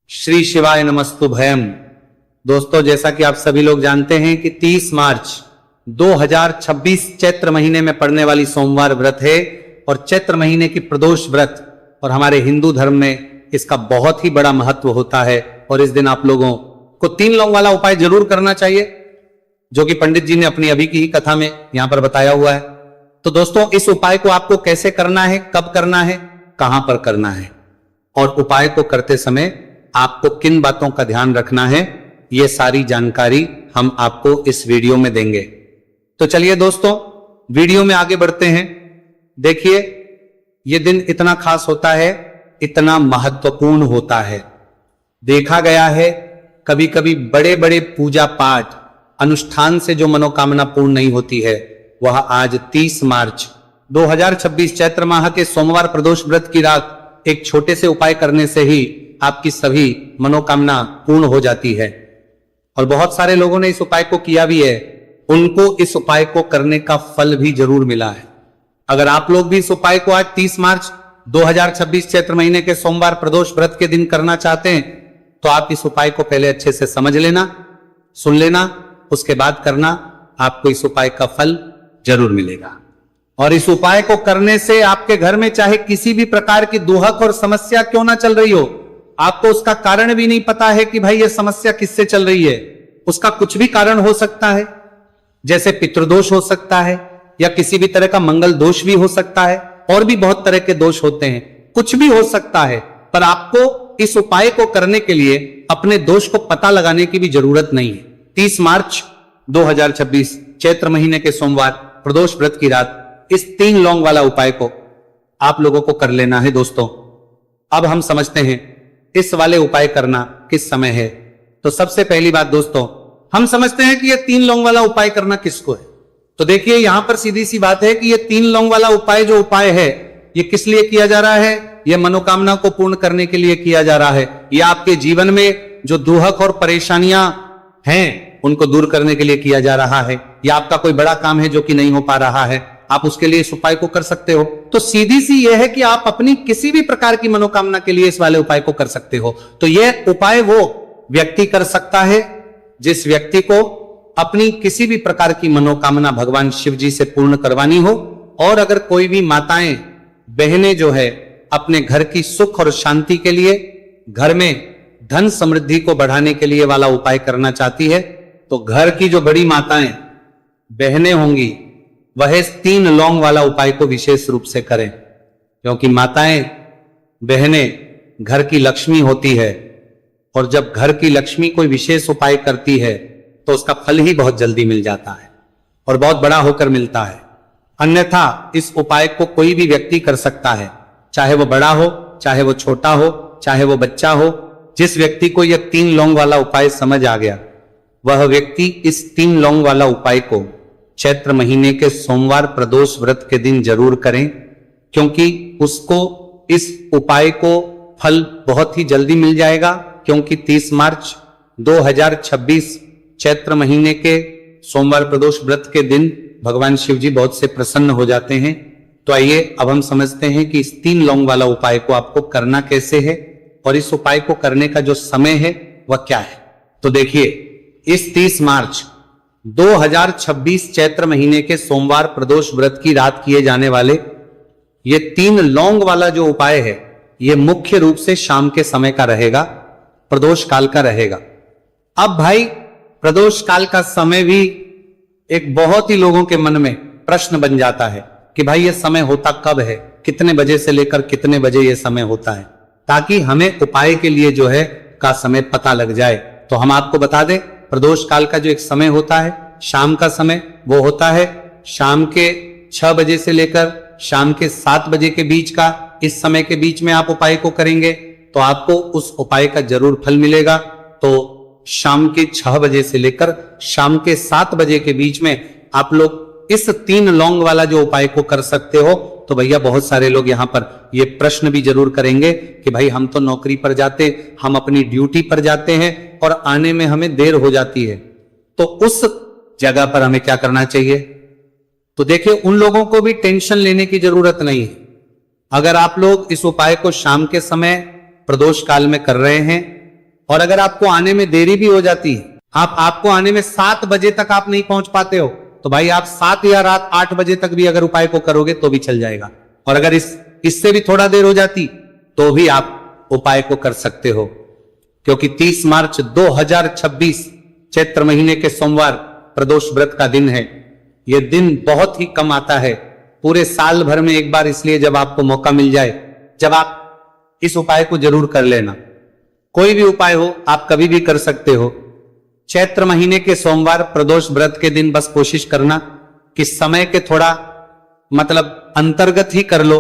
श्री शिवाय नमस्तु भयम। दोस्तों, जैसा कि आप सभी लोग जानते हैं कि 30 मार्च 2026 चैत्र महीने में पड़ने वाली सोमवार व्रत है और चैत्र महीने की प्रदोष व्रत और हमारे हिंदू धर्म में इसका बहुत ही बड़ा महत्व होता है। और इस दिन आप लोगों को 3 लौंग वाला उपाय जरूर करना चाहिए, जो कि पंडित जी ने अपनी अभी की ही कथा में यहां पर बताया हुआ है। तो दोस्तों, इस उपाय को आपको कैसे करना है, कब करना है, कहां पर करना है और उपाय को करते समय आपको किन बातों का ध्यान रखना है, यह सारी जानकारी हम आपको इस वीडियो में देंगे। तो चलिए दोस्तों, वीडियो में आगे बढ़ते हैं। देखिए, यह दिन इतना खास होता है, इतना महत्वपूर्ण होता है। देखा गया है कभी कभी बड़े बड़े पूजा पाठ अनुष्ठान से जो मनोकामना पूर्ण नहीं होती है, वह आज 30 मार्च 2026 चैत्र माह के सोमवार प्रदोष व्रत की रात एक छोटे से उपाय करने से ही आपकी सभी मनोकामना पूर्ण हो जाती है। और बहुत सारे लोगों ने इस उपाय को किया भी है, उनको इस उपाय को करने का फल भी जरूर मिला है। अगर आप लोग भी इस उपाय को आज 30 मार्च 2026 चैत्र महीने के सोमवार प्रदोष व्रत के दिन करना चाहते हैं, तो आप इस उपाय को पहले अच्छे से समझ लेना, सुन लेना, उसके बाद करना। आपको इस उपाय का फल जरूर मिलेगा। और इस उपाय को करने से आपके घर में चाहे किसी भी प्रकार की दुहक और समस्या क्यों ना चल रही हो, आपको उसका कारण भी नहीं पता है कि भाई ये समस्या किससे चल रही है, उसका कुछ भी कारण हो सकता है। जैसे पितृदोष हो सकता है या किसी भी तरह का मंगल दोष भी हो सकता है, और भी बहुत तरह के दोष होते हैं, कुछ भी हो सकता है। पर आपको इस उपाय को करने के लिए अपने दोष को पता लगाने की भी जरूरत नहीं है। 30 मार्च 2026 चैत्र महीने के सोमवार प्रदोष व्रत की रात इस 3 लौंग वाला उपाय को आप लोगों को कर लेना है। दोस्तों, अब हम समझते हैं इस वाले उपाय करना किस समय है। तो सबसे पहली बात दोस्तों, हम समझते हैं कि ये 3 लौंग वाला उपाय करना किसको है। तो देखिए, यहां पर सीधी सी बात है कि ये 3 लौंग वाला उपाय जो उपाय है, ये किस लिए किया जा रहा है? यह मनोकामना को पूर्ण करने के लिए किया जा रहा है। यह आपके जीवन में जो दुहक और परेशानियां हैं उनको दूर करने के लिए किया जा रहा है। या आपका कोई बड़ा काम है जो कि नहीं हो पा रहा है, आप उसके लिए इस उपाय को कर सकते हो। तो सीधी सी यह है कि आप अपनी किसी भी प्रकार की मनोकामना के लिए इस वाले उपाय को कर सकते हो। तो यह उपाय वो व्यक्ति कर सकता है जिस व्यक्ति को अपनी किसी भी प्रकार की मनोकामना भगवान शिव जी से पूर्ण करवानी हो। और अगर कोई भी माताएं बहनें जो है अपने घर की सुख और शांति के लिए, घर में धन समृद्धि को बढ़ाने के लिए वाला उपाय करना चाहती है, तो घर की जो बड़ी माताएं बहनें होंगी वह इस 3 लौंग वाला उपाय को विशेष रूप से करें। क्योंकि माताएं बहनें घर की लक्ष्मी होती है, और जब घर की लक्ष्मी कोई विशेष उपाय करती है तो उसका फल ही बहुत जल्दी मिल जाता है और बहुत बड़ा होकर मिलता है। अन्यथा इस उपाय को कोई भी व्यक्ति कर सकता है, चाहे वो बड़ा हो, चाहे वो छोटा हो, चाहे वो बच्चा हो। जिस व्यक्ति को यह 3 लौंग वाला उपाय समझ आ गया, वह व्यक्ति इस 3 लौंग वाला उपाय को चैत्र महीने के सोमवार प्रदोष व्रत के दिन जरूर करें, क्योंकि उसको इस उपाय को फल बहुत ही जल्दी मिल जाएगा। क्योंकि 30 मार्च 2026 चैत्र महीने के सोमवार प्रदोष व्रत के दिन भगवान शिव जी बहुत से प्रसन्न हो जाते हैं। तो आइए अब हम समझते हैं कि इस 3 लौंग वाला उपाय को आपको करना कैसे है और इस उपाय को करने का जो समय है वह क्या है। तो देखिए, इस 30 मार्च 2026 चैत्र महीने के सोमवार प्रदोष व्रत की रात किए जाने वाले ये 3 लौंग वाला जो उपाय है, ये मुख्य रूप से शाम के समय का रहेगा, प्रदोष काल का रहेगा। अब भाई, प्रदोष काल का समय भी एक बहुत ही लोगों के मन में प्रश्न बन जाता है कि भाई ये समय होता कब है, कितने बजे से लेकर कितने बजे ये समय होता है, ताकि हमें उपाय के लिए जो है का समय पता लग जाए। तो हम आपको बता दें, प्रदोष काल का जो एक समय होता है, शाम का समय, वो होता है शाम के 6 बजे से लेकर शाम के 7 बजे के बीच का। इस समय के बीच में आप उपाय को करेंगे तो आपको उस उपाय का जरूर फल मिलेगा। तो शाम के 6 बजे से लेकर शाम के 7 बजे के बीच में आप लोग इस 3 लौंग वाला जो उपाय को कर सकते हो। तो भैया, बहुत सारे लोग यहाँ पर ये प्रश्न भी जरूर करेंगे कि भाई हम तो नौकरी पर जाते, हम अपनी ड्यूटी पर जाते हैं और आने में हमें देर हो जाती है, तो उस जगह पर हमें क्या करना चाहिए? तो देखिए, उन लोगों को भी टेंशन लेने की जरूरत नहीं है। अगर आप लोग इस उपाय को शाम के समय प्रदोष काल में कर रहे हैं और अगर आपको आने में देरी भी हो जाती है, आपको आने में 7 बजे तक आप नहीं पहुंच पाते हो, तो भाई आप 7 या रात 8 बजे तक भी अगर उपाय को करोगे तो भी चल जाएगा। और अगर इससे भी थोड़ा देर हो जाती तो भी आप उपाय को कर सकते हो, क्योंकि 30 मार्च 2026 चैत्र महीने के सोमवार प्रदोष व्रत का दिन है। यह दिन बहुत ही कम आता है, पूरे साल भर में एक बार, इसलिए जब आपको मौका मिल जाए, जब आप इस उपाय को जरूर कर लेना। कोई भी उपाय हो आप कभी भी कर सकते हो। चैत्र महीने के सोमवार प्रदोष व्रत के दिन बस कोशिश करना कि समय के थोड़ा मतलब अंतर्गत ही कर लो,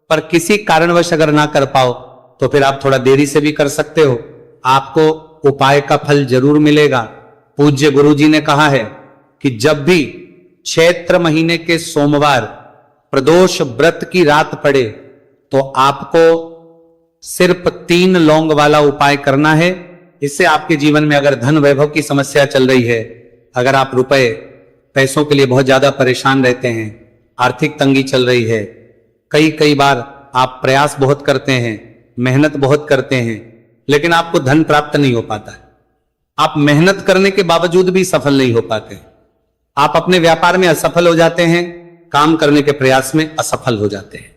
पर किसी कारणवश अगर ना कर पाओ तो फिर आप थोड़ा देरी से भी कर सकते हो, आपको उपाय का फल जरूर मिलेगा। पूज्य गुरुजी ने कहा है कि जब भी चैत्र महीने के सोमवार प्रदोष व्रत की रात पड़े तो आपको सिर्फ 3 लौंग वाला उपाय करना है। इससे आपके जीवन में अगर धन वैभव की समस्या चल रही है, अगर आप रुपए पैसों के लिए बहुत ज्यादा परेशान रहते हैं, आर्थिक तंगी चल रही है, कई बार आप प्रयास बहुत करते हैं, मेहनत बहुत करते हैं, लेकिन आपको धन प्राप्त नहीं हो पाता है, आप मेहनत करने के बावजूद भी सफल नहीं हो पाते, आप अपने व्यापार में असफल हो जाते हैं, काम करने के प्रयास में असफल हो जाते हैं,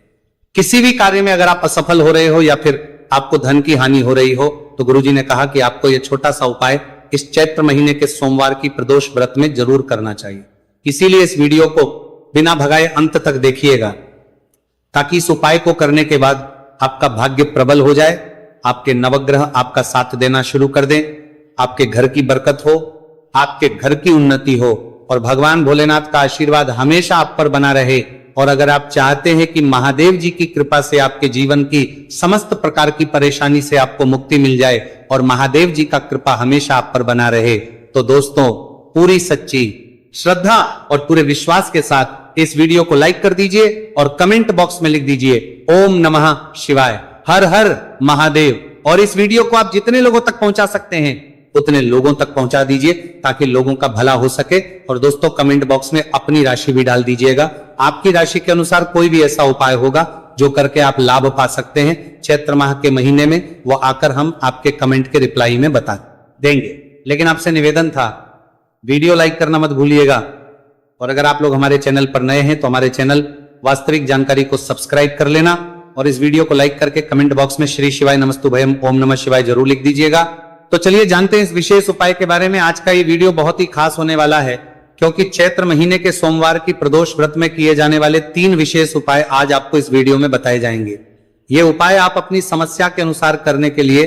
किसी भी कार्य में अगर आप असफल हो रहे हो या फिर आपको धन की हानि हो रही हो, तो गुरुजी ने कहा कि आपको यह छोटा सा उपाय इस चैत्र महीने के सोमवार की प्रदोष व्रत में जरूर करना चाहिए। इसीलिए इस वीडियो को बिना भगाए अंत तक देखिएगा, ताकि इस उपाय को करने के बाद आपका भाग्य प्रबल हो जाए, आपके नवग्रह आपका साथ देना शुरू कर दें, आपके घर की बरकत हो, आपके घर की उन्नति हो और भगवान भोलेनाथ का आशीर्वाद हमेशा आप पर बना रहे। और अगर आप चाहते हैं कि महादेव जी की कृपा से आपके जीवन की समस्त प्रकार की परेशानी से आपको मुक्ति मिल जाए और महादेव जी का कृपा हमेशा आप पर बना रहे, तो दोस्तों पूरी सच्ची श्रद्धा और पूरे विश्वास के साथ इस वीडियो को लाइक कर दीजिए और कमेंट बॉक्स में लिख दीजिए ओम नमः शिवाय, हर हर महादेव। और इस वीडियो को आप जितने लोगों तक पहुंचा सकते हैं उतने लोगों तक पहुंचा दीजिए, ताकि लोगों का भला हो सके। और दोस्तों कमेंट बॉक्स में अपनी राशि भी डाल दीजिएगा, आपकी राशि के अनुसार कोई भी ऐसा उपाय होगा जो करके आप लाभ पा सकते हैं चैत्र माह के महीने में, वो आकर हम आपके कमेंट के रिप्लाई में बता देंगे। लेकिन आपसे निवेदन था, वीडियो लाइक करना मत भूलिएगा, और अगर आप लोग हमारे चैनल पर नए हैं तो हमारे चैनल वास्तविक जानकारी को सब्सक्राइब कर लेना और इस वीडियो को लाइक करके कमेंट बॉक्स में श्री शिवाय नमस्तुभयम ओम नमः शिवाय जरूर लिख दीजिएगा। तो चलिए जानते हैं इस विशेष उपाय के बारे में। आज का ये वीडियो बहुत ही खास होने वाला है, क्योंकि चैत्र महीने के सोमवार की प्रदोष व्रत में किए जाने वाले 3 विशेष उपाय आज आपको इस वीडियो में बताए जाएंगे। ये उपाय आप अपनी समस्या के अनुसार करने के लिए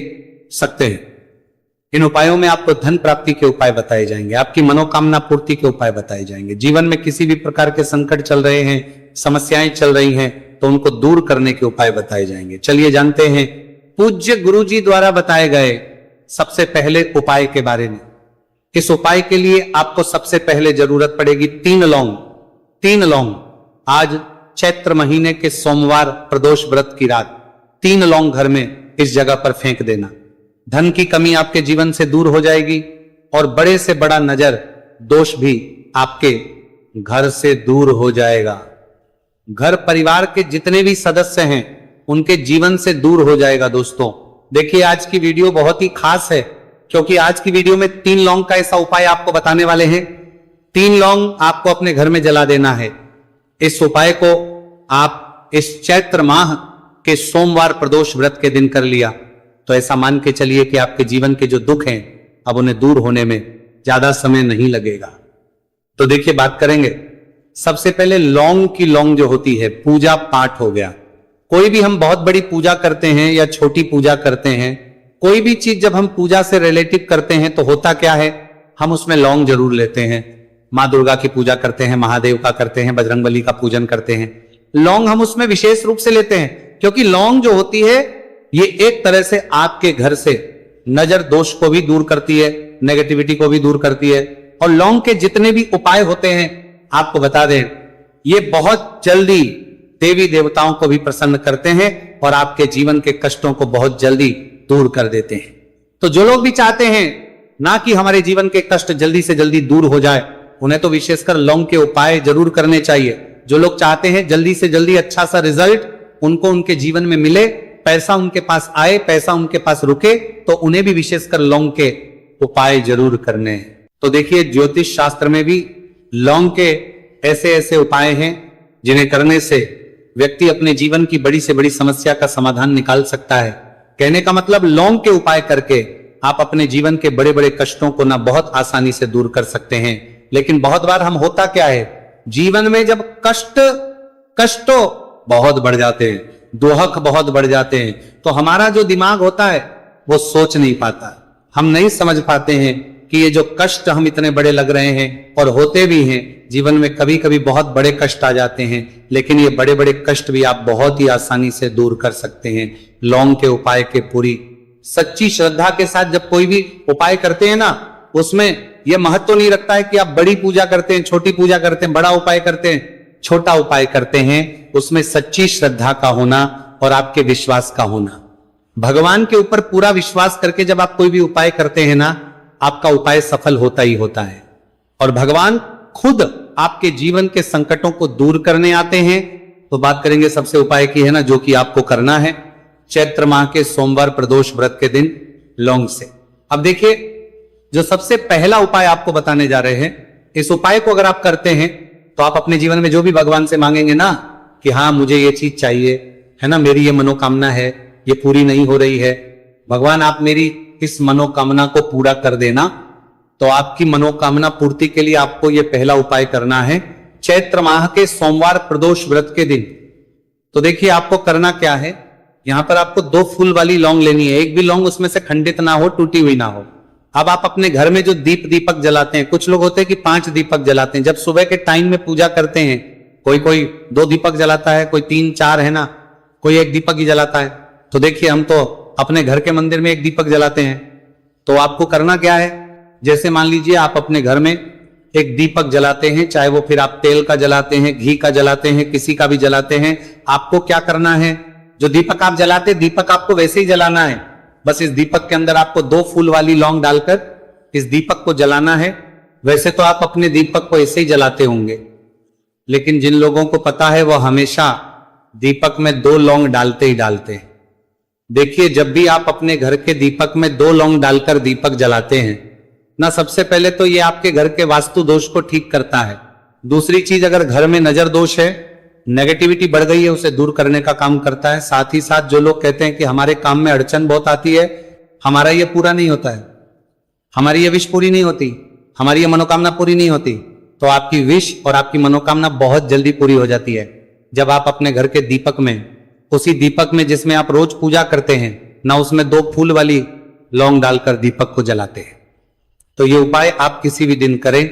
सकते हैं। इन उपायों में आपको धन प्राप्ति के उपाय बताए जाएंगे, आपकी मनोकामना पूर्ति के उपाय बताए जाएंगे। जीवन में किसी भी प्रकार के संकट चल रहे हैं, समस्याएं चल रही हैं, तो उनको दूर करने के उपाय बताए जाएंगे। चलिए जानते हैं पूज्य गुरुजी द्वारा बताए गए सबसे पहले उपाय के बारे में। इस उपाय के लिए आपको सबसे पहले जरूरत पड़ेगी 3 लौंग। 3 लौंग आज चैत्र महीने के सोमवार प्रदोष व्रत की रात 3 लौंग घर में इस जगह पर फेंक देना। धन की कमी आपके जीवन से दूर हो जाएगी और बड़े से बड़ा नजर दोष भी आपके घर से दूर हो जाएगा। घर परिवार के जितने भी सदस्य हैं उनके जीवन से दूर हो जाएगा। दोस्तों देखिए आज की वीडियो बहुत ही खास है, क्योंकि आज की वीडियो में 3 लौंग का ऐसा उपाय आपको बताने वाले हैं। 3 लौंग आपको अपने घर में जला देना है। इस उपाय को आप इस चैत्र माह के सोमवार प्रदोष व्रत के दिन कर लिया तो ऐसा मान के चलिए कि आपके जीवन के जो दुख हैं अब उन्हें दूर होने में ज्यादा समय नहीं लगेगा। तो देखिए बात करेंगे सबसे पहले लौंग की। लौंग जो होती है पूजा पाठ हो गया, कोई भी हम बहुत बड़ी पूजा करते हैं या छोटी पूजा करते हैं, कोई भी चीज जब हम पूजा से रिलेटिव करते हैं तो होता क्या है, हम उसमें लौंग जरूर लेते हैं। माँ दुर्गा की पूजा करते हैं, महादेव का करते हैं, बजरंगबली का पूजन करते हैं, लौंग हम उसमें विशेष रूप से लेते हैं, क्योंकि लौंग जो होती है ये एक तरह से आपके घर से नजर दोष को भी दूर करती है, नेगेटिविटी को भी दूर करती है। और लौंग के जितने भी उपाय होते हैं आपको बता दें, ये बहुत जल्दी देवी देवताओं को भी प्रसन्न करते हैं और आपके जीवन के कष्टों को बहुत जल्दी दूर कर देते हैं। तो जो लोग भी चाहते हैं ना कि हमारे जीवन के कष्ट जल्दी से जल्दी दूर हो जाए, उन्हें तो विशेषकर लौंग के उपाय जरूर करने चाहिए। जो लोग चाहते हैं जल्दी से जल्दी अच्छा सा रिजल्ट उनको उनके जीवन में मिले, पैसा उनके पास आए, पैसा उनके पास रुके, तो उन्हें भी विशेषकर लौंग के उपाय जरूर करने हैं। तो देखिए, ज्योतिष शास्त्र में भी लौंग के ऐसे ऐसे उपाय हैं जिन्हें करने से व्यक्ति अपने जीवन की बड़ी से बड़ी समस्या का समाधान निकाल सकता है। कहने का मतलब, लौंग के उपाय करके आप अपने जीवन के बड़े बड़े कष्टों को ना बहुत आसानी से दूर कर सकते हैं। लेकिन बहुत बार हम होता क्या है, जीवन में जब कष्टों बहुत बढ़ जाते हैं, दुहक बहुत बढ़ जाते हैं, तो हमारा जो दिमाग होता है वो सोच नहीं पाता। हम नहीं समझ पाते हैं कि ये जो कष्ट हम इतने बड़े लग रहे हैं, और होते भी हैं जीवन में, कभी कभी बहुत बड़े कष्ट आ जाते हैं, लेकिन ये बड़े बड़े कष्ट भी आप बहुत ही आसानी से दूर कर सकते हैं लौंग के उपाय के पूरी सच्ची श्रद्धा के साथ। जब कोई भी उपाय करते हैं ना, उसमें यह महत्व नहीं रखता है कि आप बड़ी पूजा करते हैं, छोटी पूजा करते हैं, बड़ा उपाय करते हैं, छोटा उपाय करते हैं, उसमें सच्ची श्रद्धा का होना और आपके विश्वास का होना। भगवान के ऊपर पूरा विश्वास करके जब आप कोई भी उपाय करते हैं ना, आपका उपाय सफल होता ही होता है, और भगवान खुद आपके जीवन के संकटों को दूर करने आते हैं। तो बात करेंगे सबसे उपाय की है ना, जो कि आपको करना है चैत्र माह के सोमवार प्रदोष व्रत के दिन लौंग से। अब देखिए, जो सबसे पहला उपाय आपको बताने जा रहे हैं, इस उपाय को अगर आप करते हैं तो आप अपने जीवन में जो भी भगवान से मांगेंगे ना कि हाँ मुझे ये चीज चाहिए, है ना, मेरी ये मनोकामना है, ये पूरी नहीं हो रही है, भगवान आप मेरी इस मनोकामना को पूरा कर देना, तो आपकी मनोकामना पूर्ति के लिए आपको ये पहला उपाय करना है चैत्र माह के सोमवार प्रदोष व्रत के दिन। तो देखिए, आपको करना क्या है, यहां पर आपको 2 फूल वाली लौंग लेनी है। एक भी लौंग उसमें से खंडित ना हो, टूटी हुई ना हो। अब आप अपने घर में जो दीपक जलाते हैं, कुछ लोग होते हैं कि 5 दीपक जलाते हैं। जब सुबह के टाइम में पूजा करते हैं, कोई 2 दीपक जलाता है, कोई 3-4 है ना, कोई 1 दीपक ही जलाता है। तो देखिए, हम तो अपने घर के मंदिर में 1 दीपक जलाते हैं। तो आपको करना क्या है, जैसे मान लीजिए आप अपने घर में 1 दीपक जलाते हैं, चाहे वो फिर आप तेल का जलाते हैं, घी का जलाते हैं, किसी का भी जलाते हैं, आपको क्या करना है, जो दीपक आप जलाते, दीपक आपको वैसे ही जलाना है। बस इस दीपक के अंदर आपको 2 फूल वाली लौंग डालकर इस दीपक को जलाना है। वैसे तो आप अपने दीपक को ऐसे ही जलाते होंगे, लेकिन जिन लोगों को पता है वो हमेशा दीपक में 2 लौंग डालते ही डालते हैं। देखिए, जब भी आप अपने घर के दीपक में 2 लौंग डालकर दीपक जलाते हैं ना, सबसे पहले तो ये आपके घर के वास्तु दोष को ठीक करता है। दूसरी चीज, अगर घर में नजर दोष है, नेगेटिविटी बढ़ गई है, उसे दूर करने का काम करता है। साथ ही साथ जो लोग कहते हैं कि हमारे काम में अड़चन बहुत आती है, हमारा ये पूरा नहीं होता है, हमारी ये विश पूरी नहीं होती, हमारी ये मनोकामना पूरी नहीं होती, तो आपकी विश और आपकी मनोकामना बहुत जल्दी पूरी हो जाती है जब आप अपने घर के दीपक में, उसी दीपक में जिसमें आप रोज पूजा करते हैं ना, उसमें 2 फूल वाली लौंग डालकर दीपक को जलाते हैं। तो ये उपाय आप किसी भी दिन करें,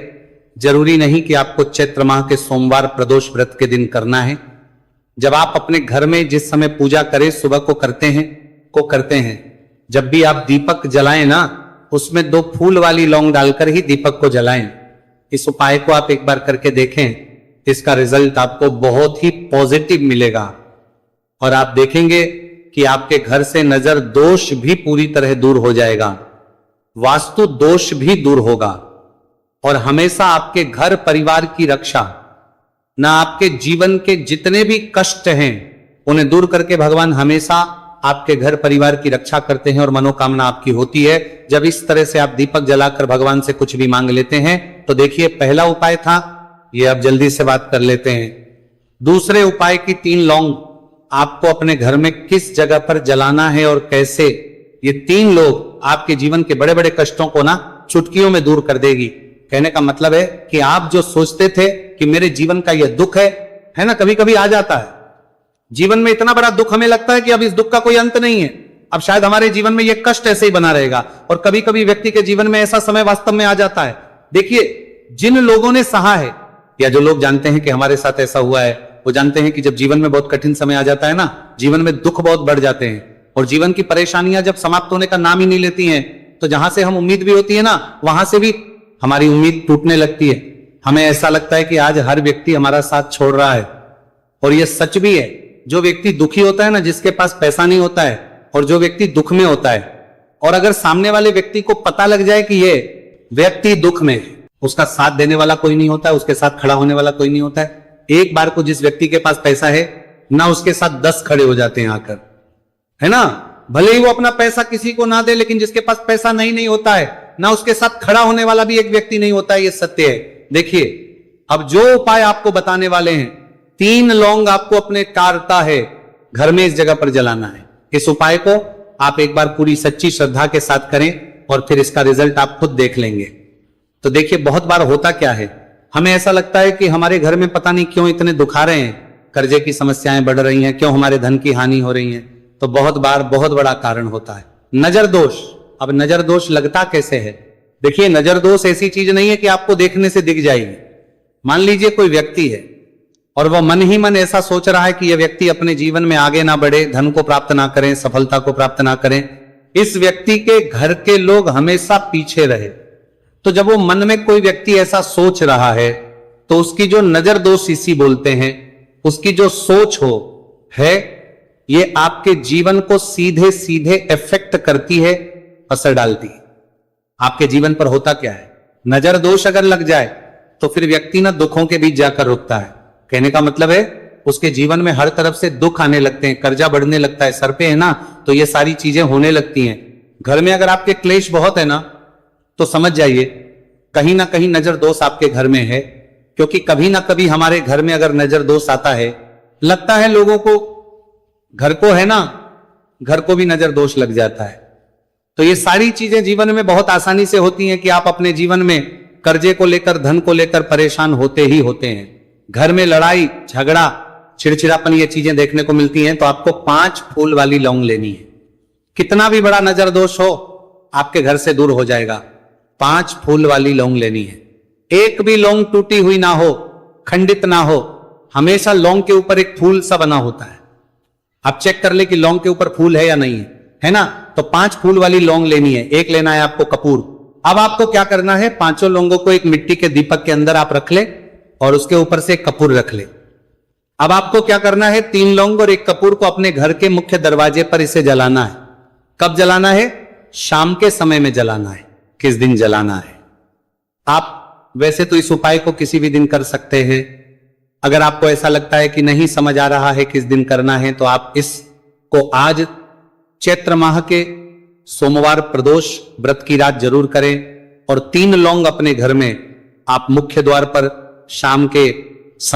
जरूरी नहीं कि आपको चैत्र माह के सोमवार प्रदोष व्रत के दिन करना है। जब आप अपने घर में जिस समय पूजा करें, सुबह को करते हैं, जब भी आप दीपक जलाएं ना, उसमें 2 फूल वाली लौंग डालकर ही दीपक को जलाएं। इस उपाय को आप एक बार करके देखें, इसका रिजल्ट आपको बहुत ही पॉजिटिव मिलेगा, और आप देखेंगे कि आपके घर से नजर दोष भी पूरी तरह दूर हो जाएगा, वास्तु दोष भी दूर होगा, और हमेशा आपके घर परिवार की रक्षा, ना आपके जीवन के जितने भी कष्ट हैं उन्हें दूर करके भगवान हमेशा आपके घर परिवार की रक्षा करते हैं और मनोकामना आपकी होती है जब इस तरह से आप दीपक जलाकर भगवान से कुछ भी मांग लेते हैं। तो देखिए, पहला उपाय था ये, अब जल्दी से बात कर लेते हैं। दूसरे उपाय की 3 लौंग आपको अपने घर में किस जगह पर जलाना है और कैसे, ये 3 लोग आपके जीवन के बड़े बड़े कष्टों को ना चुटकियों में दूर कर देगी। कहने का मतलब है कि आप जो सोचते थे कि मेरे जीवन का यह दुख है ना, कभी कभी आ जाता है जीवन में इतना बड़ा दुख, हमें लगता है कि अब इस दुख का कोई अंत नहीं है, अब शायद हमारे जीवन में यह कष्ट ऐसे ही बना रहेगा, और कभी कभी व्यक्ति के जीवन में ऐसा समय वास्तव में आ जाता है। देखिए, जिन लोगों ने सहा है, या जो लोग जानते हैं कि हमारे साथ ऐसा हुआ है, वो जानते हैं कि जब जीवन में बहुत कठिन समय आ जाता है ना, जीवन में दुख बहुत बढ़ जाते हैं, और जीवन की परेशानियां जब समाप्त होने का नाम ही नहीं लेती हैं, तो जहां से हम उम्मीद भी होती है ना, वहां से भी हमारी उम्मीद टूटने लगती है। हमें ऐसा लगता है कि आज हर व्यक्ति हमारा साथ छोड़ रहा है, और यह सच भी है। जो व्यक्ति दुखी होता है ना, जिसके पास पैसा नहीं होता है, और जो व्यक्ति दुख में होता है, और अगर सामने वाले व्यक्ति को पता लग जाए कि ये व्यक्ति दुख में है, उसका साथ देने वाला कोई नहीं होता है, उसके साथ खड़ा होने वाला कोई नहीं होता है। एक बार को जिस व्यक्ति के पास पैसा है ना, उसके साथ 10 खड़े हो जाते हैं आकर। है ना। भले ही वो अपना पैसा किसी को ना दे, लेकिन जिसके पास पैसा नहीं होता है ना, उसके साथ खड़ा होने वाला भी एक व्यक्ति नहीं होता है, ये सत्य है। देखिए, अब जो उपाय आपको बताने वाले हैं, 3 लौंग आपको अपने कारता है घर में इस जगह पर जलाना है। इस उपाय को आप एक बार पूरी सच्ची श्रद्धा के साथ करें और फिर इसका रिजल्ट आप खुद देख लेंगे। तो देखिए, बहुत बार होता क्या है, हमें ऐसा लगता है कि हमारे घर में पता नहीं क्यों इतने दुख आ रहे हैं, कर्जे की समस्याएं बढ़ रही हैं, क्यों हमारे धन की हानि हो रही है। तो बहुत बार बहुत बड़ा कारण होता है नजर दोष। अब नजर दोष लगता कैसे है? देखिए, नजर दोष ऐसी चीज नहीं है कि आपको देखने से दिख जाएगी। मान लीजिए कोई व्यक्ति है और वह मन ही मन ऐसा सोच रहा है कि यह व्यक्ति अपने जीवन में आगे ना बढ़े, धन को प्राप्त ना करें, सफलता को प्राप्त ना करें, इस व्यक्ति के घर के लोग हमेशा पीछे रहे। तो जब वो मन में कोई व्यक्ति ऐसा सोच रहा है, तो उसकी जो नजर दोष इसी बोलते हैं, उसकी जो सोच हो है, ये आपके जीवन को सीधे सीधे इफेक्ट करती है, असर डालती है। आपके जीवन पर होता क्या है, नजर दोष अगर लग जाए तो फिर व्यक्ति ना दुखों के बीच जाकर रुकता है। कहने का मतलब है, उसके जीवन में हर तरफ से दुख आने लगते हैं, कर्जा बढ़ने लगता है, सर पे है ना, तो ये सारी चीजें होने लगती हैं। घर में अगर आपके क्लेश बहुत है ना, तो समझ जाइए कहीं ना कहीं नजर दोष आपके घर में है। क्योंकि कभी ना कभी हमारे घर में अगर नजर दोष आता है, लगता है लोगों को, घर को है ना, घर को भी नजर दोष लग जाता है। तो ये सारी चीजें जीवन में बहुत आसानी से होती हैं कि आप अपने जीवन में कर्जे को लेकर, धन को लेकर परेशान होते ही होते हैं। घर में लड़ाई झगड़ा, चिड़चिड़ापन, ये चीजें देखने को मिलती हैं। तो आपको 5 फूल वाली लौंग लेनी है। कितना भी बड़ा नजर दोष हो, आपके घर से दूर हो जाएगा। 5 फूल वाली लौंग लेनी है। एक भी लौंग टूटी हुई ना हो, खंडित ना हो, हमेशा लौंग के ऊपर एक फूल सा बना होता है। आप चेक कर ले कि लौंग के ऊपर फूल है या नहीं है ना। तो 5 फूल वाली लौंग लेनी है। एक लेना है आपको कपूर। अब आपको क्या करना है, 5 लौंगों को एक मिट्टी के दीपक के अंदर आप रख ले और उसके ऊपर से कपूर रख ले। अब आपको क्या करना है, 3 लौंग और 1 कपूर को अपने घर के मुख्य दरवाजे पर इसे जलाना है। कब जलाना है? शाम के समय में जलाना है। किस दिन जलाना है? आप वैसे तो इस उपाय को किसी भी दिन कर सकते हैं। अगर आपको ऐसा लगता है कि नहीं समझ आ रहा है किस दिन करना है, तो आप इसको आज चैत्र माह के सोमवार प्रदोष व्रत की रात जरूर करें। और 3 लौंग अपने घर में आप मुख्य द्वार पर शाम के